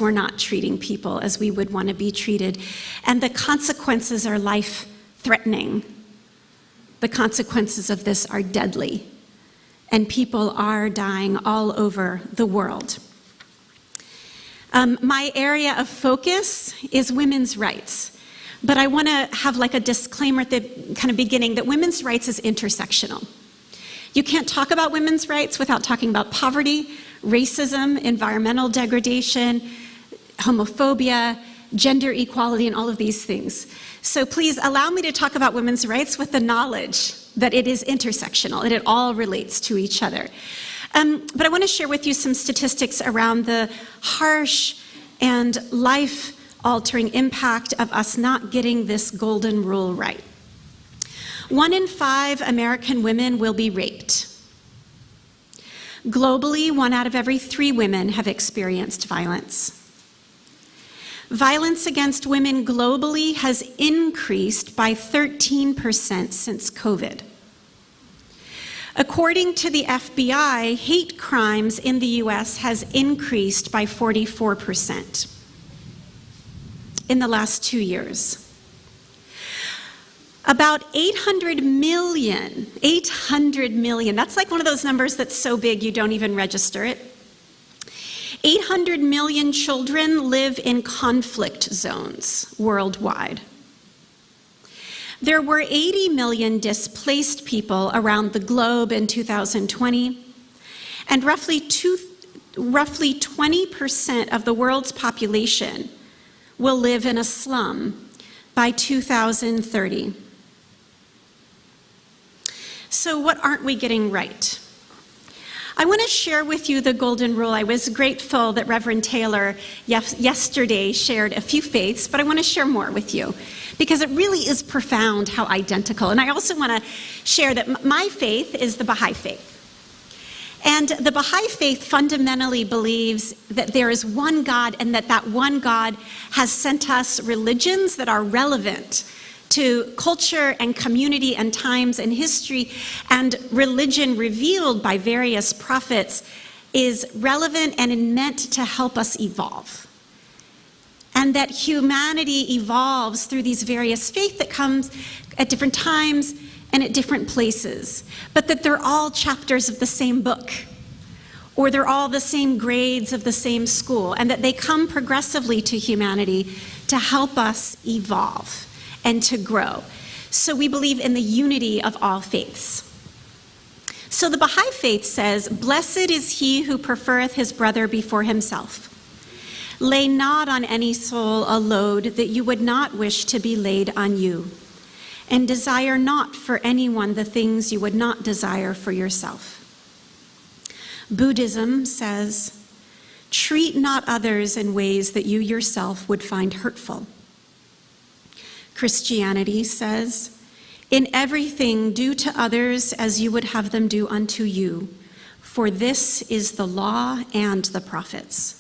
we're not treating people as we would want to be treated. And the consequences are life-threatening. The consequences of this are deadly. And people are dying all over the world. My area of focus is women's rights. But I want to have like a disclaimer at the kind of beginning that women's rights is intersectional. You can't talk about women's rights without talking about poverty, racism, environmental degradation, homophobia, gender equality, and all of these things. So please allow me to talk about women's rights with the knowledge that it is intersectional and it all relates to each other. But I want to share with you some statistics around the harsh and life-altering impact of us not getting this golden rule right. 1 in 5 American women will be raped. Globally, 1 out of every 3 women have experienced violence. Violence against women globally has increased by 13% since COVID. According to the FBI, hate crimes in the US has increased by 44% in the last 2 years. About 800 million, that's like one of those numbers that's so big you don't even register it. 800 million children live in conflict zones worldwide. There were 80 million displaced people around the globe in 2020, and roughly 20% of the world's population will live in a slum by 2030. So what aren't we getting right? I want to share with you the golden rule. I was grateful that Reverend Taylor yesterday shared a few faiths, but I want to share more with you because it really is profound how identical. And I also want to share that my faith is the Bahai Faith. And the Bahai Faith fundamentally believes that there is one God and that one God has sent us religions that are relevant to culture and community and times and history, and religion revealed by various prophets is relevant and meant to help us evolve. And that humanity evolves through these various faiths that comes at different times and at different places, but that they're all chapters of the same book, or they're all the same grades of the same school, and that they come progressively to humanity to help us evolve and to grow. So we believe in the unity of all faiths. So the Bahai Faith says, "Blessed is he who preferreth his brother before himself. Lay not on any soul a load that you would not wish to be laid on you, and desire not for anyone the things you would not desire for yourself." Buddhism says, "Treat not others in ways that you yourself would find hurtful." Christianity says, "In everything do to others as you would have them do unto you, for this is the law and the prophets."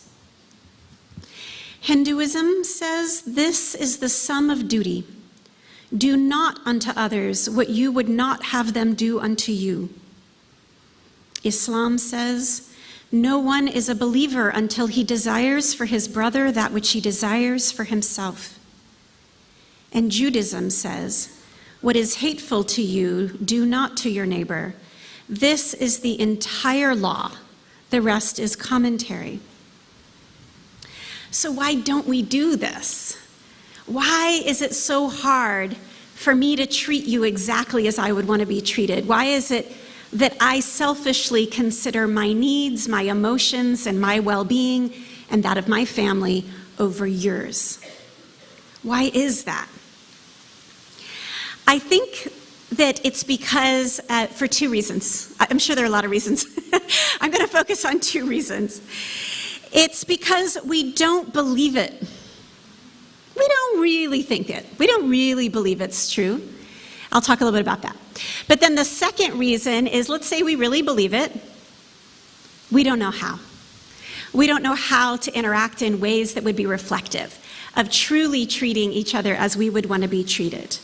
Hinduism says, "This is the sum of duty. Do not unto others what you would not have them do unto you." Islam says, "No one is a believer until he desires for his brother that which he desires for himself." And Judaism says, "What is hateful to you, do not to your neighbor. This is the entire law. The rest is commentary." So why don't we do this? Why is it so hard for me to treat you exactly as I would want to be treated? Why is it that I selfishly consider my needs, my emotions, and my well-being, and that of my family over yours? Why is that? I think that it's because, for 2 reasons. I'm sure there are a lot of reasons. I'm going to focus on 2 reasons. It's because we don't believe it. We don't really think it. We don't really believe it's true. I'll talk a little bit about that. But then the second reason is, let's say we really believe it, we don't know how. We don't know how to interact in ways that would be reflective of truly treating each other as we would want to be treated.